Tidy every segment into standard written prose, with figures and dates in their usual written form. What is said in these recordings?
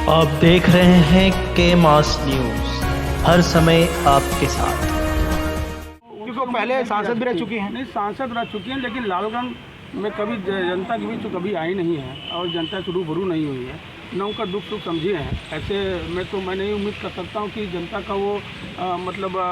आप देख रहे हैं के मास न्यूज़, हर समय आपके साथ। क्योंकि पहले सांसद भी रह चुकी हैं। नहीं, सांसद रह चुकी हैं, लेकिन लालगंज में कभी जनता के बीच तो कभी आई नहीं है और जनता से रूबरू नहीं हुई है, न उनका दुख सुख समझे हैं। ऐसे में तो मैं नहीं उम्मीद कर सकता हूँ कि जनता का वो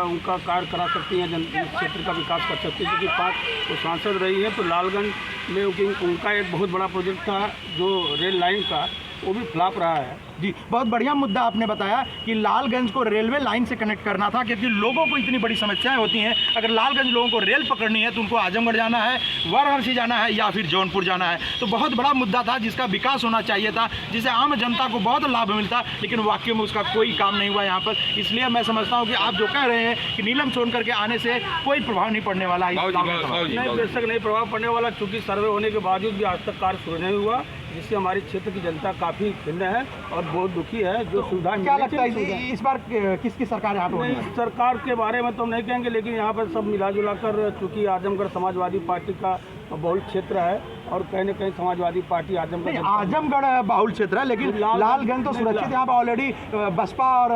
उनका कार्य करा सकती हैं, क्षेत्र का विकास कर सकती हैं, क्योंकि 5 वो सांसद रही है। तो लालगंज में उनका एक बहुत बड़ा प्रोजेक्ट था जो रेल लाइन का, वो भी फ्लॉप रहा है। जी, बहुत बढ़िया मुद्दा आपने बताया कि लालगंज को रेलवे लाइन से कनेक्ट करना था, क्योंकि लोगों को इतनी बड़ी समस्याएं होती हैं। अगर लालगंज लोगों को रेल पकड़नी है तो उनको आजमगढ़ जाना है, वाराणसी जाना है या फिर जौनपुर जाना है। तो बहुत बड़ा मुद्दा था जिसका विकास होना चाहिए था, जिससे आम जनता को बहुत लाभ मिलता, लेकिन वाकई में उसका कोई काम नहीं हुआ यहाँ पर। इसलिए मैं समझता हूँ कि आप जो कह रहे हैं कि नीलम सोनकर के आने से कोई प्रभाव नहीं पड़ने वाला है। नहीं, बेशक नहीं प्रभाव पड़ने वाला, चूँकि सर्वे होने के बावजूद भी आज तक कार्य शुरू नहीं हुआ, जिससे हमारी क्षेत्र की जनता काफ़ी खिन्न है और बहुत दुखी है। जो सुविधा क्या लगता है इस बार किसकी सरकार यहाँ पर? नहीं, सरकार के बारे में तो हम नहीं कहेंगे, लेकिन यहाँ पर सब मिला जुला कर, चूँकि आजमगढ़ समाजवादी पार्टी का बहुल क्षेत्र है और कहीं न कहीं समाजवादी पार्टी आजमगढ़ बहुल क्षेत्र है, लेकिन लालगंज तो सुरक्षित। यहाँ पर ऑलरेडी बसपा और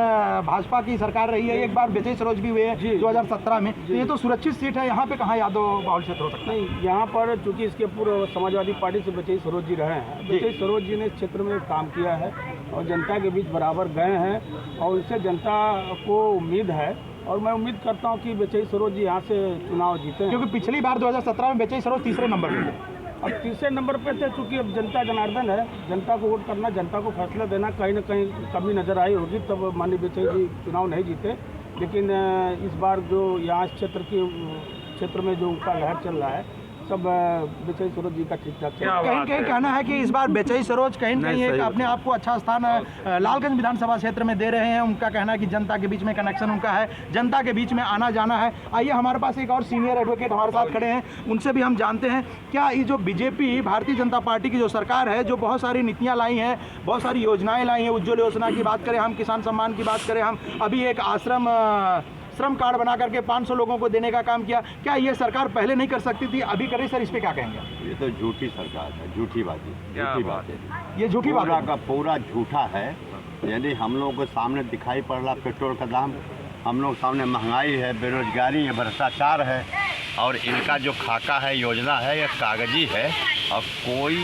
भाजपा की सरकार रही है, एक बार विजय सरोज भी हुए हैं 2017 में। तो ये तो सुरक्षित सीट है, यहाँ पे कहाँ यादव बहुल क्षेत्र हो सकता है? नहीं, यहाँ पर चूँकि इसके पूर्व समाजवादी पार्टी से विजय सरोज जी रहे हैं, विजय सरोज जी ने इस क्षेत्र में काम किया है और जनता के बीच बराबर गए हैं और उनसे जनता को उम्मीद है। और मैं उम्मीद करता हूं कि विजय सरोज जी यहाँ से चुनाव जीते, क्योंकि पिछली बार 2017 में विजय सरोज तीसरे नंबर पे थे। अब तीसरे नंबर पे थे, चूँकि अब जनता जनार्दन है, जनता को वोट करना, जनता को फैसला देना। कहीं ना कहीं कमी नज़र आई होगी, तब माननीय विजय जी चुनाव नहीं जीते। लेकिन इस बार जो यहाँ क्षेत्र में जो उनका लहर चल रहा है, सब विजय सरोज जी का ठीक ठाक है। कहीं कहना है कि इस बार विजय सरोज कहीं एक अपने आप को अच्छा स्थान लालगंज विधानसभा क्षेत्र में दे रहे हैं। उनका कहना है कि जनता के बीच में कनेक्शन उनका है, जनता के बीच में आना जाना है। आइए, हमारे पास एक और सीनियर एडवोकेट हमारे साथ खड़े हैं, उनसे भी हम जानते हैं क्या ये जो बीजेपी भारतीय जनता पार्टी की जो सरकार है, जो बहुत सारी नीतियाँ लाई हैं, बहुत सारी योजनाएँ लाई हैं, उज्ज्वल योजना की बात करें हम, किसान सम्मान की बात करें हम, अभी एक श्रम कार्ड बना करके 500 लोगों को देने का काम किया, क्या ये सरकार पहले नहीं कर सकती थी, अभी करे? सर, इस पे क्या कहेंगे? ये तो झूठी सरकार है, झूठी बात है। ये झूठी बात का पूरा झूठा है। यानी हम लोगों के सामने दिखाई पड़ रहा पेट्रोल का दाम, हम लोग सामने महंगाई है, बेरोजगारी है, भ्रष्टाचार है, और इनका जो खाका है, योजना है, यह कागजी है और कोई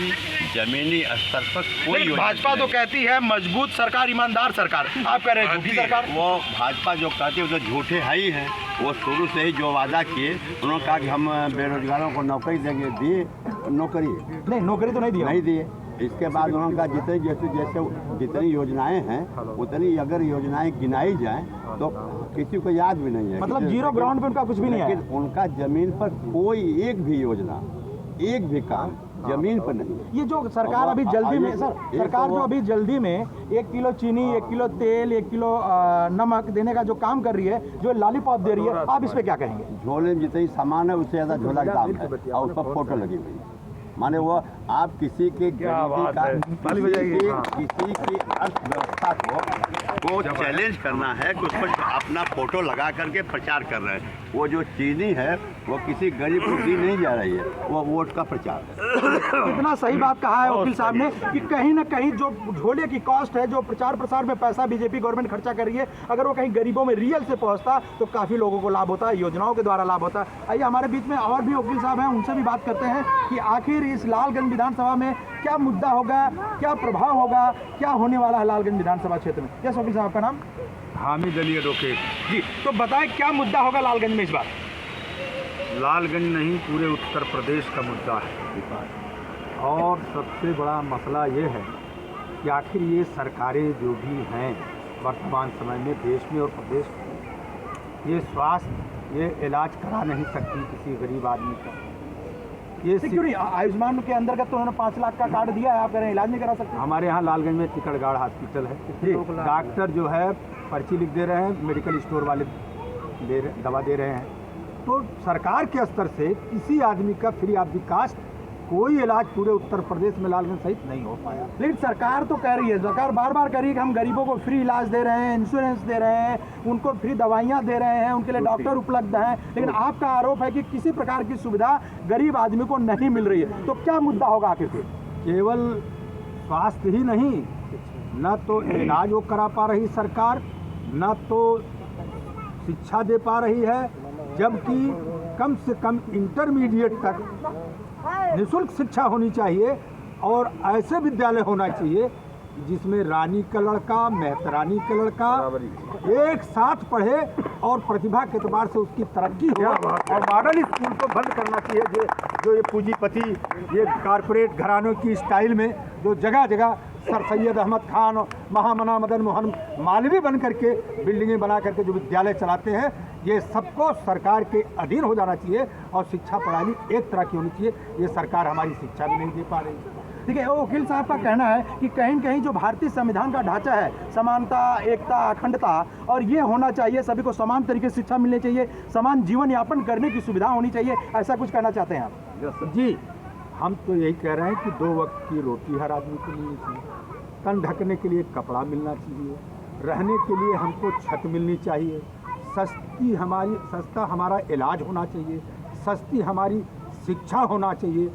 जमीनी स्तर पर कोई। भाजपा तो कहती है मजबूत सरकार, ईमानदार सरकार, आप कह रहे हैं झूठी सरकार। वो भाजपा जो कहती है वो तो झूठे है ही हैं। वो शुरू से ही जो वादा किए, उन्होंने कहा कि हम बेरोजगारों को नौकरी देंगे, दिए नौकरी? नहीं, नौकरी तो नहीं दिए। इसके बाद उन्होंने कहा जितनी योजनाएं हैं उतनी अगर योजनाएं गिनाई जाएं तो किसी को याद भी नहीं है। मतलब जीरो ग्राउंड पे उनका कुछ भी नहीं है। लेकिन उनका जमीन पर कोई एक भी योजना, एक भी काम जमीन पर नहीं। ये जो सरकार अभी जल्दी में, सर, सरकार जो अभी जल्दी में 1 किलो चीनी, 1 किलो तेल, 1 किलो नमक देने का जो काम कर रही है, जो लॉलीपॉप दे रही है, आप इस पे क्या कहेंगे? झोले में जितनी सामान है उससे ज्यादा झोला का दाम है और उस पर फोटो लगी हुई है। माने वो आप किसी की अर्थव्यवस्था को चैलेंज करना है कि उस पर अपना फोटो लगा करके प्रचार कर रहे हैं। वो जो चीनी है वो किसी गरीब को दी नहीं जा रही है, वो वोट का प्रचार है। इतना सही बात कहा है वकील साहब ने कि कहीं ना कहीं जो झोले की कॉस्ट है, जो प्रचार प्रसार में पैसा बीजेपी गवर्नमेंट खर्चा कर रही है, अगर वो कहीं गरीबों में रियल से पहुंचता तो काफ़ी लोगों को लाभ होता है, योजनाओं के द्वारा लाभ होता है। आइए, हमारे बीच में और भी वकील साहब हैं, उनसे भी बात करते हैं कि आखिर इस लालगंज विधानसभा में क्या मुद्दा होगा, क्या प्रभाव होगा, क्या होने वाला है लालगंज विधानसभा क्षेत्र में। यस वकील साहब, आपका नाम? हामिद अली एडवोकेट जी, तो बताएं क्या मुद्दा होगा लालगंज में इस बार? लालगंज नहीं, पूरे उत्तर प्रदेश का मुद्दा है। और सबसे बड़ा मसला ये है कि आखिर ये सरकारें जो भी हैं वर्तमान समय में देश में और प्रदेश में, ये स्वास्थ्य, ये इलाज करा नहीं सकती किसी गरीब आदमी का। ये क्यों नहीं? आयुष्मान के अंतर्गत तो उन्होंने 5 लाख का कार्ड दिया है, आप कह रहे हैं इलाज नहीं करा सकते? हमारे यहाँ लालगंज में टिकड़गाड़ हॉस्पिटल है, डॉक्टर जो है पर्ची लिख दे रहे हैं, मेडिकल स्टोर वाले दवा दे रहे हैं। तो सरकार के स्तर से किसी आदमी का फ्री ऑफ द कास्ट कोई इलाज पूरे उत्तर प्रदेश में लालगंज सहित नहीं हो पाया। लेकिन सरकार तो कह रही है, सरकार बार बार कह रही है कि हम गरीबों को फ्री इलाज दे रहे हैं, इंश्योरेंस दे रहे हैं, उनको फ्री दवाइयाँ दे रहे हैं, उनके लिए डॉक्टर उपलब्ध हैं। लेकिन आपका आरोप है कि किसी प्रकार की सुविधा गरीब आदमी को नहीं मिल रही है। तो क्या मुद्दा होगा आखिर? केवल स्वास्थ्य ही नहीं, न तो इलाज वो करा पा रही सरकार, न तो शिक्षा दे पा रही है, जबकि कम से कम इंटरमीडिएट तक निःशुल्क शिक्षा होनी चाहिए और ऐसे विद्यालय होना चाहिए जिसमें रानी का लड़का, मेहतरानी का लड़का एक साथ पढ़े और प्रतिभा के एतबार से उसकी तरक्की हो। और मॉडल स्कूल को बंद करना चाहिए जो ये पूंजीपति, ये कारपोरेट घरानों की स्टाइल में जो जगह जगह सर सैयद अहमद खान और महामना मदन मोहन मालवी बन करके बिल्डिंगें बना करके जो विद्यालय चलाते हैं, ये सबको सरकार के अधीन हो जाना चाहिए और शिक्षा प्रणाली एक तरह की होनी चाहिए। ये सरकार हमारी शिक्षा भी नहीं दे पा रही। देखिए, वकील साहब का कहना है कि कहीं न कहीं जो भारतीय संविधान का ढांचा है, समानता, एकता, अखंडता, और ये होना चाहिए, सभी को समान तरीके से शिक्षा मिलनी चाहिए, समान जीवन यापन करने की सुविधा होनी चाहिए, ऐसा कुछ कहना चाहते हैं आप? जी, हम तो यही कह रहे हैं कि 2 वक्त की रोटी हर आदमी को मिलनी चाहिए, तन ढकने के लिए कपड़ा मिलना चाहिए, रहने के लिए हमको छत मिलनी चाहिए, सस्ता हमारा इलाज होना चाहिए, सस्ती हमारी शिक्षा होना चाहिए,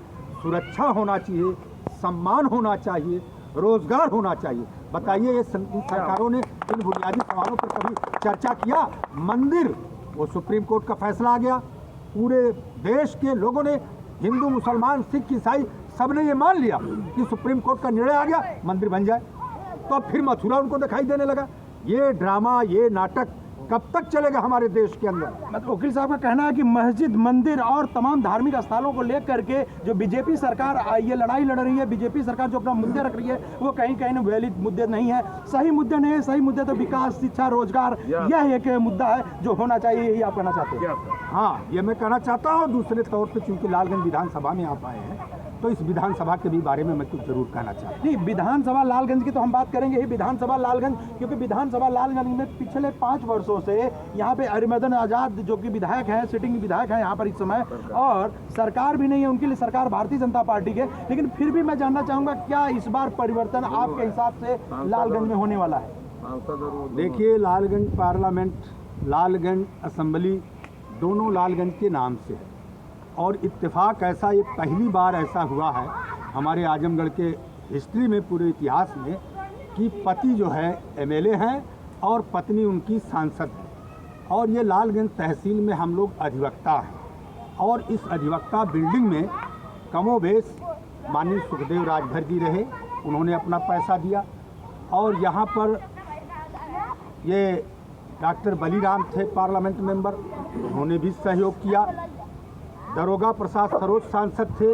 सुरक्षा होना चाहिए, सम्मान होना चाहिए, रोजगार होना चाहिए। बताइए, ये सरकारों ने इन बुनियादी सवालों पर कभी चर्चा किया? मंदिर, वो सुप्रीम कोर्ट का फैसला आ गया, पूरे देश के लोगों ने, हिंदू, मुसलमान, सिख, ईसाई, सबने ये मान लिया कि सुप्रीम कोर्ट का निर्णय आ गया, मंदिर बन जाए। तो अब फिर मथुरा उनको दिखाई देने लगा। ये ड्रामा, ये नाटक कब तक चलेगा हमारे देश के अंदर? मतलब वकील साहब का कहना है कि मस्जिद, मंदिर और तमाम धार्मिक स्थलों को लेकर के जो बीजेपी सरकार ये लड़ाई लड़ रही है, बीजेपी सरकार जो अपना मुद्दे रख रही है, वो कहीं कहीं वैलिड मुद्दे नहीं है, सही मुद्दे नहीं है। सही मुद्दे तो विकास, शिक्षा, रोजगार, यह एक मुद्दा है जो होना चाहिए, यही आप कहना चाहते हैं? हाँ, ये मैं कहना चाहता हूँ। दूसरे तौर पर चूंकि लालगंज विधानसभा में आप आए हैं, तो इस विधानसभा के भी बारे में मैं कुछ जरूर कहना चाहता हूँ। नहीं, विधानसभा लालगंज की तो हम बात करेंगे ही, विधानसभा लालगंज, क्योंकि विधानसभा लालगंज में पिछले 5 वर्षों से यहाँ पे अरिमर्दन आज़ाद जो कि विधायक हैं, सिटिंग विधायक हैं यहाँ पर इस समय, और सरकार भी नहीं है उनके लिए, सरकार भारतीय जनता पार्टी के। लेकिन फिर भी मैं जानना चाहूँगा, क्या इस बार परिवर्तन आपके हिसाब से लालगंज में होने वाला है? देखिए, लालगंज पार्लियामेंट, लालगंज असेंबली, दोनों लालगंज के नाम से है और इत्तेफाक ऐसा, ये पहली बार ऐसा हुआ है हमारे आजमगढ़ के हिस्ट्री में, पूरे इतिहास में, कि पति जो है एमएलए हैं और पत्नी उनकी सांसद है। और ये लालगंज तहसील में हम लोग अधिवक्ता हैं और इस अधिवक्ता बिल्डिंग में कमोबेश माननीय सुखदेव राजभर जी रहे, उन्होंने अपना पैसा दिया। और यहाँ पर ये डॉक्टर बलीराम थे पार्लियामेंट मेंबर, उन्होंने भी सहयोग किया। दरोगा प्रसाद सरोज सांसद थे,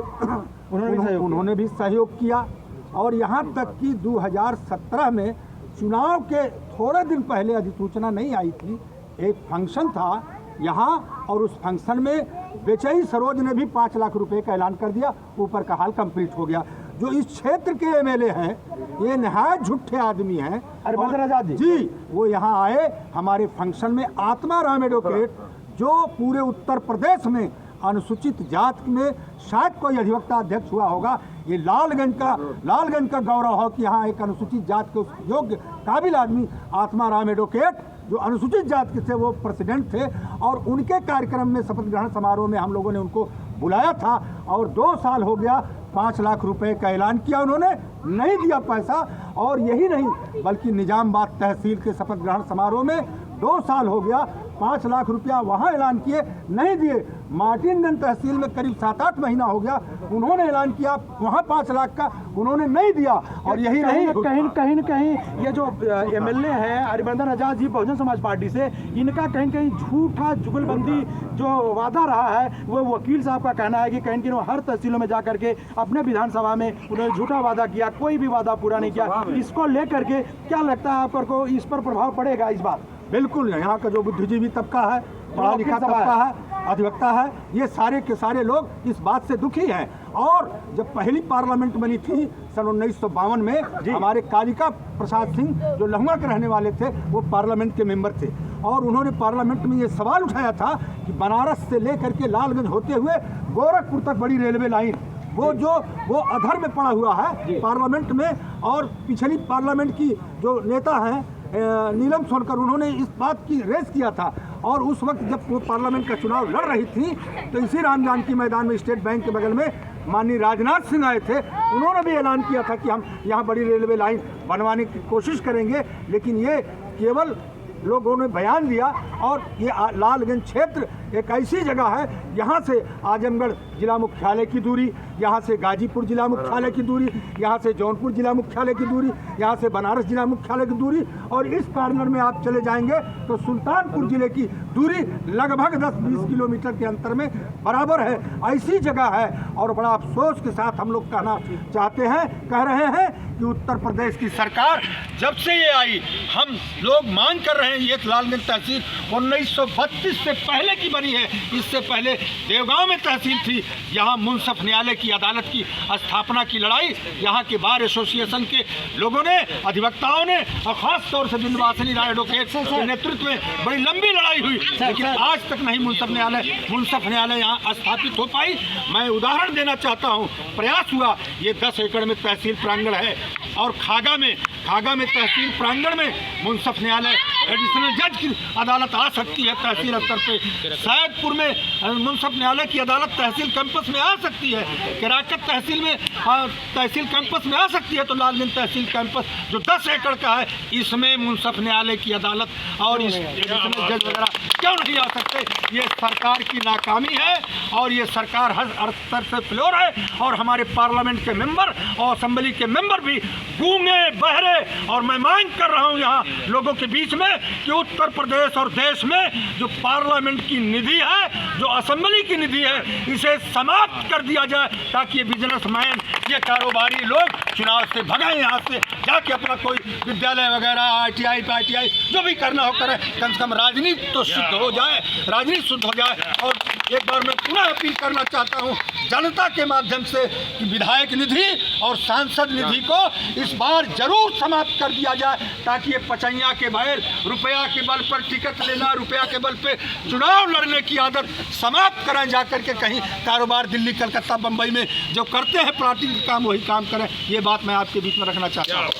उन्होंने भी सहयोग किया। और यहाँ तक कि 2017 में चुनाव के थोड़े दिन पहले, अधिसूचना नहीं आई थी, एक फंक्शन था यहाँ, और उस फंक्शन में बेचई सरोज ने भी 5 लाख रुपए का ऐलान कर दिया। ऊपर का हाल कंप्लीट हो गया। जो इस क्षेत्र के एमएलए हैं, ये नहायत झूठे आदमी हैं। अरिमर्दन आज़ाद जी, वो यहाँ आए हमारे फंक्शन में, आत्मा राम एडवोकेट, जो पूरे उत्तर प्रदेश में अनुसूचित जात में शायद कोई अधिवक्ता अध्यक्ष हुआ होगा। ये लालगंज का गौरव हो कि यहाँ एक अनुसूचित जात के योग्य काबिल आदमी आत्मा राम एडवोकेट, जो अनुसूचित जात के थे, वो प्रेसिडेंट थे। और उनके कार्यक्रम में, शपथ ग्रहण समारोह में हम लोगों ने उनको बुलाया था और 2 साल हो गया, 5 लाख रुपए का ऐलान किया, उन्होंने नहीं दिया पैसा। और यही नहीं, बल्कि निजामबाद तहसील के शपथ ग्रहण समारोह में 2 साल हो गया, 5 लाख रुपया वहाँ ऐलान किए, नहीं दिए। मार्टिनगंज तहसील में करीब 7-8 महीना हो गया, उन्होंने ऐलान किया, वहाँ 5 लाख का उन्होंने नहीं दिया। और यही कहीं ये जो एमएलए हैं अरिमर्दन आज़ाद जी बहुजन समाज पार्टी से, इनका कहीं झूठा जुगलबंदी जो वादा रहा है, वो वकील साहब का कहना है कि कहीं वो हर तहसीलों में जा करके अपने विधानसभा में उन्होंने झूठा वादा किया, कोई भी वादा पूरा नहीं किया। इसको लेकर के क्या लगता है आपको, इस पर प्रभाव पड़ेगा इस बार? बिल्कुल, यहाँ का जो बुद्धिजीवी तबका है, पढ़ा लिखा तबका है, अधिवक्ता है, ये सारे के सारे लोग इस बात से दुखी हैं। और जब पहली पार्लियामेंट बनी थी सन 1952 में, हमारे कालिका प्रसाद सिंह, जो लहुआ के रहने वाले थे, वो पार्लियामेंट के मेंबर थे। और उन्होंने पार्लियामेंट में ये सवाल उठाया था कि बनारस से लेकर के लालगंज होते हुए गोरखपुर तक बड़ी रेलवे लाइन, वो अधर में पड़ा हुआ है पार्लियामेंट में। और पिछली पार्लियामेंट की जो नेता हैं नीलम सोनकर, उन्होंने इस बात की रेस किया था। और उस वक्त जब वो पार्लियामेंट का चुनाव लड़ रही थी, तो इसी राम जानकी मैदान में, स्टेट बैंक के बगल में, माननीय राजनाथ सिंह आए थे, उन्होंने भी ऐलान किया था कि हम यहाँ बड़ी रेलवे लाइन बनवाने की कोशिश करेंगे, लेकिन ये केवल लोगों ने बयान दिया। और ये लालगंज क्षेत्र एक ऐसी जगह है, यहाँ से आजमगढ़ जिला मुख्यालय की दूरी, यहाँ से गाजीपुर जिला मुख्यालय की दूरी, यहाँ से जौनपुर जिला मुख्यालय की दूरी, यहाँ से बनारस जिला मुख्यालय की दूरी, और इस कॉर्नर में आप चले जाएंगे तो सुल्तानपुर जिले की दूरी लगभग 10-20 किलोमीटर के अंतर में बराबर है। ऐसी जगह है, और बड़ा अफसोस के साथ हम लोग कहना चाहते हैं, कह रहे हैं कि उत्तर प्रदेश की सरकार जब से ये आई, हम लोग मांग कर रहे हैं, ये लालगंज तहसील 1932 से पहले की बनी है। इससे पहले देवगांव में तहसील थी। यहाँ मुंसफ न्यायालय की अदालत की स्थापना की लड़ाई यहाँ के बार एसोसिएशन के लोगों ने, अधिवक्ताओं ने, और खास तौर से बिंदवासिनी राय एडवोकेट के नेतृत्व में बड़ी लंबी लड़ाई हुई, लेकिन आज तक नहीं मुंसफ न्यायालय यहाँ स्थापित हो पाई। मैं उदाहरण देना चाहता हूँ, प्रयास हुआ, ये 10 एकड़ में तहसील प्रांगण है, और खागा में तहसील प्रांगण में मुंसफ न्यायालय एडिशनल जज की अदालत आ सकती है तहसील स्तर पे। सैदपुर में मुंसफ न्यायालय की अदालत तहसील कैंपस में आ सकती है। केराकत तहसील में तहसील कैंपस में आ सकती है। तो लालगंज तहसील कैंपस जो 10 एकड़ का है, इसमें मुंसफ न्यायालय की अदालत और इस एडिशनल जज वगैरह क्यों नहीं आ सकते? ये सरकार की नाकामी है, और ये सरकार हर स्तर से फ्लोर है, और हमारे पार्लियामेंट के मेंबर और असेंबली के मेंबर भी गूंगे बहरे। और मैं मांग कर रहा हूँ यहाँ लोगों के बीच में कि उत्तर प्रदेश और देश में जो पार्लियामेंट की निधि है, जो असेंबली की निधि है, इसे समाप्त कर दिया जाए, ताकि ये बिजनेसमैन, ये कारोबारी लोग चुनाव से भगाएं, यहाँ से जाके अपना कोई विद्यालय वगैरह, ITI जो भी करना हो करें, कम से कम राजनीति तो शुद्ध हो जाए, राजनीति शुद्ध हो जाए। और एक बार मैं पुनः अपील करना चाहता हूँ जनता के माध्यम से कि विधायक निधि और सांसद निधि को इस बार जरूर समाप्त कर दिया जाए, ताकि ये पचैया के बैल, रुपया के बल पर टिकट लेना, रुपया के बल पे चुनाव लड़ने की आदत समाप्त करें। जाकर के कहीं कारोबार दिल्ली, कलकत्ता, बम्बई में जो करते हैं पार्टी का काम, वही काम करें। ये बात मैं आपके बीच में रखना चाहता हूँ।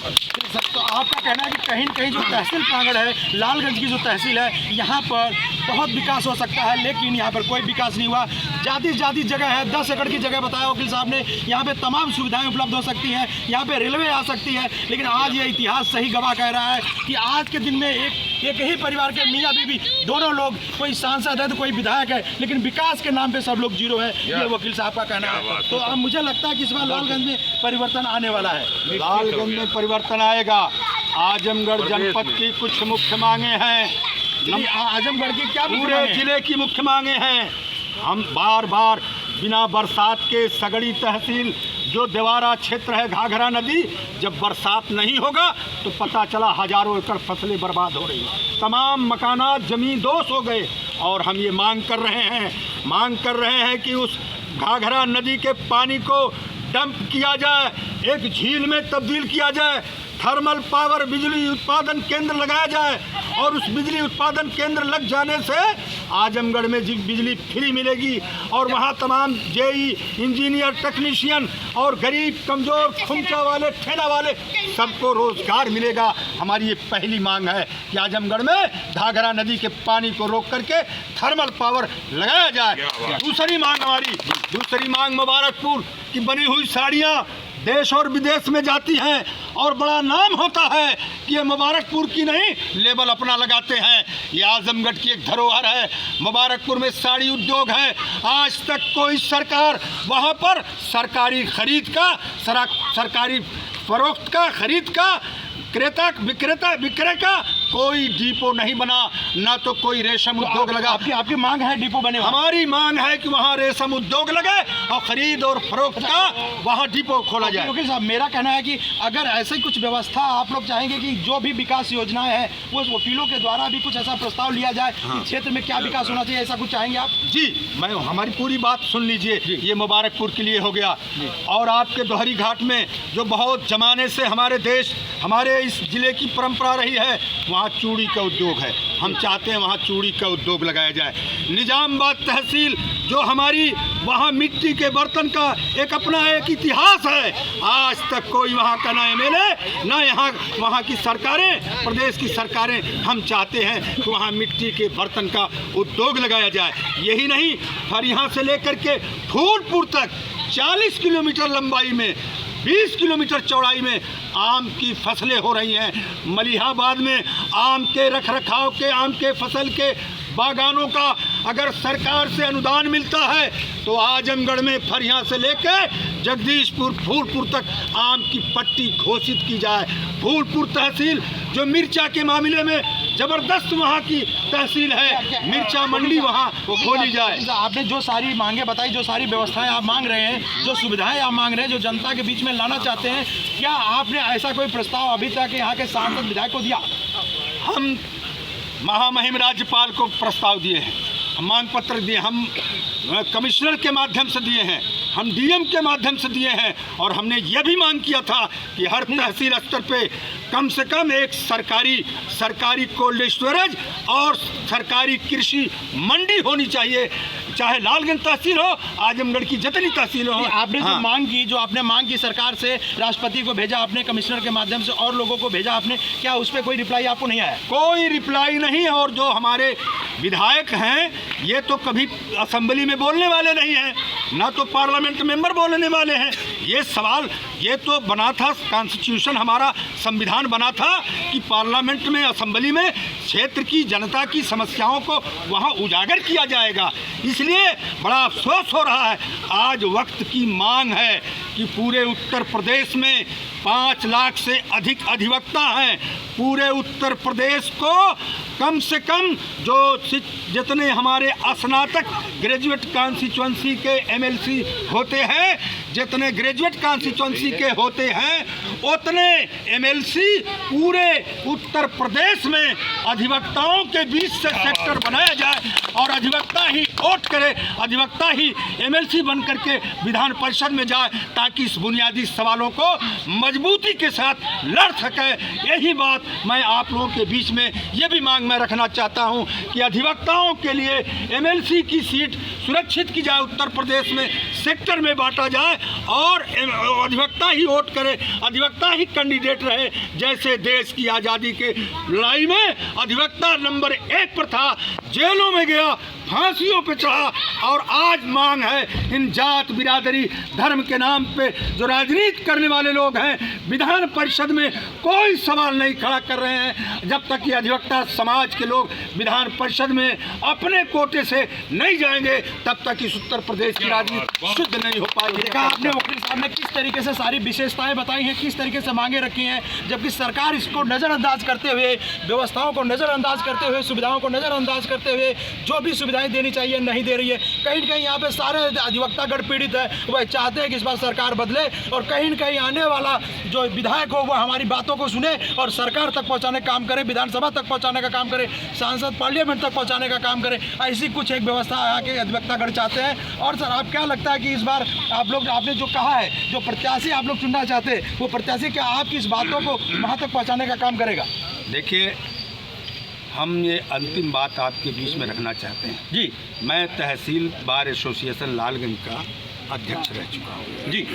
तो आपका कहना है कि कहीं न कहीं जो तहसील प्रांगण है, लालगंज की जो तहसील है, यहाँ पर बहुत विकास हो सकता है, लेकिन यहाँ पर कोई विकास नहीं हुआ। ज़्यादा जगह है, 10 एकड़ की जगह बताया वकील साहब ने, यहाँ पे तमाम सुविधाएं उपलब्ध हो सकती हैं, यहाँ पे रेलवे आ सकती है। लेकिन आज ये इतिहास सही गवाह कह रहा है कि आज के दिन में एक ही परिवार के मियाँ बीवी दोनों लोग, कोई सांसद है तो कोई विधायक है, लेकिन विकास के नाम पे सब लोग जीरो है। ये वकील साहब का कहना है। तो अब मुझे लगता है कि इस बार लालगंज में परिवर्तन आने वाला है। लालगंज में परिवर्तन आएगा। आजमगढ़ जनपद की कुछ मुख्य मांगे हैं, आजमगढ़ की क्या पूरे जिले की मुख्य मांगे हैं। हम बार बिना बरसात के सगड़ी तहसील जो देवारा क्षेत्र है, घाघरा नदी, जब बरसात नहीं होगा तो पता चला हजारों एकड़ फसलें बर्बाद हो रही हैं, तमाम मकानात जमीन दोष हो गए। और हम ये मांग कर रहे हैं कि उस घाघरा नदी के पानी को डंप किया जाए, एक झील में तब्दील किया जाए, थर्मल पावर बिजली उत्पादन केंद्र लगाया जाए, और उस बिजली उत्पादन केंद्र लग जाने से आजमगढ़ में बिजली फ्री मिलेगी, और वहाँ तमाम जेई, इंजीनियर, टेक्नीशियन और गरीब, कमज़ोर, खुमचा वाले, ठेला वाले सबको रोज़गार मिलेगा। हमारी ये पहली मांग है कि आजमगढ़ में घाघरा नदी के पानी को रोक करके थर्मल पावर लगाया जाए। दूसरी मांग मुबारकपुर की बनी हुई साड़ियाँ देश और विदेश में जाती हैं, और बड़ा नाम होता है कि ये मुबारकपुर की नहीं, लेबल अपना लगाते हैं। ये आजमगढ़ की एक धरोहर है। मुबारकपुर में साड़ी उद्योग है। आज तक कोई सरकार वहाँ पर सरकारी खरीद का, सरकारी फरोख्त का, खरीद का, विक्रय का कोई डिपो नहीं बना, ना तो कोई रेशम उद्योग लगा। आपकी मांग है डिपो बने? हमारी मांग है कि वहाँ रेशम उद्योग लगे और खरीद और फरोख्त का वहाँ डिपो खोला जाए। वकील साहब, मेरा कहना है कि अगर ऐसी कुछ व्यवस्था आप लोग चाहेंगे कि जो भी विकास योजनाएं हैं वो वकीलों के द्वारा भी कुछ ऐसा प्रस्ताव लिया जाए, क्षेत्र में क्या विकास होना चाहिए, ऐसा कुछ चाहेंगे आप? जी, हमारी पूरी बात सुन लीजिए। ये मुबारकपुर के लिए हो गया, और आपके दोहरी घाट में जो बहुत जमाने से हमारे इस जिले की परंपरा रही है, वहाँ चूड़ी का उद्योग है। हम चाहते हैं वहाँ चूड़ी का उद्योग लगाया जाए। निजामबाद तहसील जो हमारी, वहाँ मिट्टी के बर्तन का एक इतिहास है। आज तक कोई वहाँ का ना MLA ना वहाँ की सरकारें, प्रदेश की सरकारें। हम चाहते हैं कि वहाँ मिट्टी के बर्तन का उद्योग लगाया जाए। यही नहीं, फिर यहाँ से लेकर के फूलपुर तक 40 किलोमीटर लंबाई में 20 किलोमीटर चौड़ाई में आम की फसलें हो रही हैं। मलिहाबाद में आम के रखरखाव के, आम के फसल के बागानों का अगर सरकार से अनुदान मिलता है तो आजमगढ़ में फरियां से लेकर जगदीशपुर फूलपुर तक आम की पट्टी घोषित की जाए। फूलपुर तहसील जो मिर्चा के मामले में जबरदस्त वहाँ की तहसील है, मिर्चा मंडी वहाँ खोली जाए। आपने जो सारी मांगे बताई, जो सारी व्यवस्थाएं आप मांग रहे हैं, जो सुविधाएं आप मांग रहे हैं, जो जनता के बीच में लाना चाहते हैं, क्या आपने ऐसा कोई प्रस्ताव अभी तक यहाँ के सांसद विधायक को दिया? हम महामहिम राज्यपाल को प्रस्ताव दिए हैं, हम मांग पत्र दिए, हम कमिश्नर के माध्यम से दिए हैं, हम डीएम के माध्यम से दिए हैं, और हमने ये भी मांग किया था कि हर तहसील स्तर पे कम से कम एक सरकारी कोल्ड स्टोरेज और सरकारी कृषि मंडी होनी चाहिए, चाहे लालगंज तहसील हो, आजमगढ़ की जितनी तहसील हो। आपने जो मांग की, जो आपने मांग की सरकार से, राष्ट्रपति को भेजा आपने, कमिश्नर के माध्यम से और लोगों को भेजा आपने, क्या उस पर कोई रिप्लाई आपको नहीं आया? कोई रिप्लाई नहीं। और जो हमारे विधायक हैं ये तो कभी असेंबली में बोलने वाले नहीं हैं, ना तो पार्लियामेंट मेंबर बोलने वाले हैं। ये सवाल ये तो बना था, कॉन्स्टिट्यूशन हमारा संविधान बना था कि पार्लियामेंट में, असेंबली में क्षेत्र की जनता की समस्याओं को वहाँ उजागर किया जाएगा। इसलिए बड़ा अफसोस हो रहा है। आज वक्त की मांग है कि पूरे उत्तर प्रदेश में 5 लाख से अधिक अधिवक्ता हैं। पूरे उत्तर प्रदेश को कम से कम जो जितने हमारे स्नातक ग्रेजुएट कॉन्स्टिट्यूंसी के एमएलसी होते हैं, जितने ग्रेजुएट कॉन्स्टिट्यूंसी के होते हैं, उतने एमएलसी पूरे उत्तर प्रदेश में अधिवक्ताओं के बीच से सेक्टर बनाया जाए और अधिवक्ता ही वोट करे, अधिवक्ता ही एमएलसी बन करके विधान परिषद में जाए, ताकि इस बुनियादी सवालों को मजबूती के साथ लड़ सके। यही बात मैं आप लोगों के बीच में ये भी मांग मैं रखना चाहता हूँ कि अधिवक्ताओं के लिए एमएलसी की सीट सुरक्षित की जाए, उत्तर प्रदेश में सेक्टर में बांटा जाए और अधिवक्ता ही वोट करे, अधिवक्ता ही कैंडिडेट रहे। जैसे देश की आज़ादी के लड़ाई में अधिवक्ता नंबर 1 पर था, जेलों में गया, फांसियों पे चढ़ा, और आज मांग है इन जात बिरादरी धर्म के नाम पे जो राजनीति करने वाले लोग हैं, विधान परिषद में कोई सवाल नहीं खड़ा कर रहे हैं। जब तक ये अधिवक्ता समाज के लोग विधान परिषद में अपने कोटे से नहीं जाएंगे, तब तक इस उत्तर प्रदेश की राजनीति शुद्ध नहीं हो पाएगी। देखा आपने वकील साहब ने किस तरीके से सारी विशेषताएं बताई हैं, किस तरीके से मांगे रखी हैं, जबकि सरकार इसको नज़रअंदाज करते हुए, व्यवस्थाओं को नज़रअंदाज करते हुए, सुविधाओं को नज़रअंदाज करते हुए जो भी सुविधाएं देनी चाहिए नहीं दे रही है। कहीं न कहीं यहाँ पे सारे अधिवक्तागण पीड़ित है, वह चाहते हैं कि इस बार सरकार बदले और कहीं न कहीं आने वाला जो विधायक हो वह हमारी बातों को सुने और सरकार तक पहुँचाने का काम करे, विधानसभा तक पहुँचाने का काम करे, सांसद पार्लियामेंट तक पहुँचाने का काम करे। ऐसी कुछ एक व्यवस्था यहाँ के अधिवक्तागण चाहते हैं। और सर, आप क्या लगता है कि इस बार आप लोग, आपने जो कहा है, जो प्रत्याशी आप लोग चुनना चाहते हैं, वो प्रत्याशी क्या आपकी इस बातों को वहाँ तक पहुँचाने का काम करेगा? देखिए, हम ये अंतिम बात आपके बीच में रखना चाहते हैं जी। मैं तहसील बार एसोसिएशन लालगंज का अध्यक्ष रह चुका हूँ जी।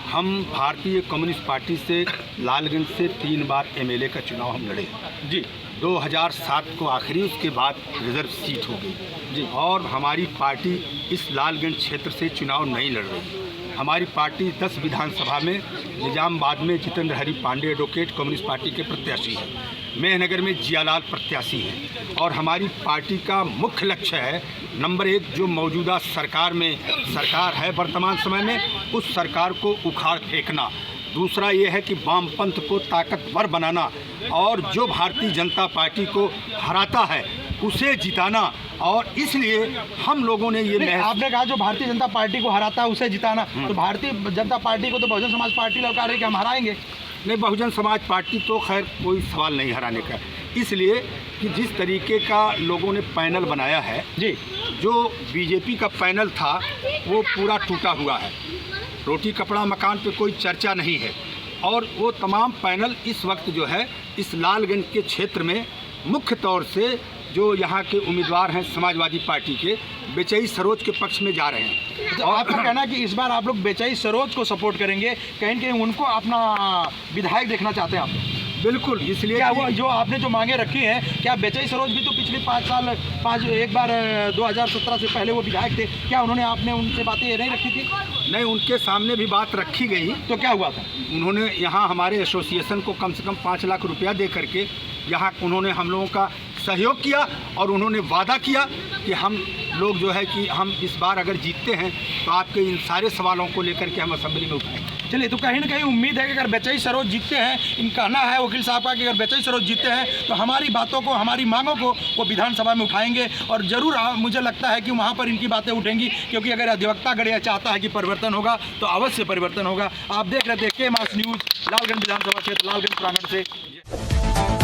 हम भारतीय कम्युनिस्ट पार्टी से लालगंज से 3 बार एमएलए का चुनाव हम लड़े जी। 2007 को आखिरी, उसके बाद रिजर्व सीट हो गई जी। और हमारी पार्टी इस लालगंज क्षेत्र से चुनाव नहीं लड़ रही। हमारी पार्टी 10 विधानसभा में निजामबाद में Jitendra Hari Pandey advocate communist party के प्रत्याशी हैं, मेहनगर में जियालाल प्रत्याशी हैं, और हमारी पार्टी का मुख्य लक्ष्य है नंबर 1 जो मौजूदा सरकार है वर्तमान समय में, उस सरकार को उखाड़ फेंकना। दूसरा ये है कि वामपंथ को ताकतवर बनाना और जो भारतीय जनता पार्टी को हराता है उसे जिताना। और इसलिए हम लोगों ने ये आपने कहा जो भारतीय जनता पार्टी को हराता है उसे जिताना, तो भारतीय जनता पार्टी को तो बहुजन समाज पार्टी ललकार रही कि हम हराएंगे। नहीं, बहुजन समाज पार्टी तो खैर कोई सवाल नहीं हराने का, इसलिए कि जिस तरीके का लोगों ने पैनल बनाया है जी, जो बीजेपी का पैनल था वो पूरा टूटा हुआ है, रोटी कपड़ा मकान पे कोई चर्चा नहीं है। और वो तमाम पैनल इस वक्त जो है इस लालगंज के क्षेत्र में मुख्य तौर से जो यहाँ के उम्मीदवार हैं समाजवादी पार्टी के, बेचई सरोज के पक्ष में जा रहे हैं। तो आपका कहना है कि इस बार आप लोग बेचई सरोज को सपोर्ट करेंगे, कहीं न कहीं उनको अपना विधायक देखना चाहते हैं आप? बिल्कुल, इसलिए क्या वो जो आपने जो मांगे रखी हैं, क्या बेचई सरोज भी तो पिछले 5 साल एक बार 2017 से पहले वो विधायक थे, क्या उन्होंने आपने उनसे बातें नहीं रखी थी? नहीं, उनके सामने भी बात रखी गई। तो क्या हुआ था? उन्होंने यहाँ हमारे एसोसिएशन को कम से कम 5 लाख रुपया दे करके यहाँ उन्होंने हम लोगों का सहयोग किया और उन्होंने वादा किया कि हम लोग जो है कि हम इस बार अगर जीतते हैं तो आपके इन सारे सवालों को लेकर के हम असेंबली में उठाएंगे। चलिए, तो कहीं ना कहीं उम्मीद है कि अगर बेचई सरोज जीतते हैं, इन कहना है वकील साहब का कि अगर बेचई सरोज जीतते हैं तो हमारी बातों को, हमारी मांगों को वो विधानसभा में उठाएंगे और ज़रूर मुझे लगता है कि वहाँ पर इनकी बातें उठेंगी, क्योंकि अगर अधिवक्ता गढ़ चाहता है कि परिवर्तन होगा तो अवश्य परिवर्तन होगा। आप देख रहे थे के मास न्यूज़, लालगंज विधानसभा क्षेत्र, लालगंज प्रांगण से।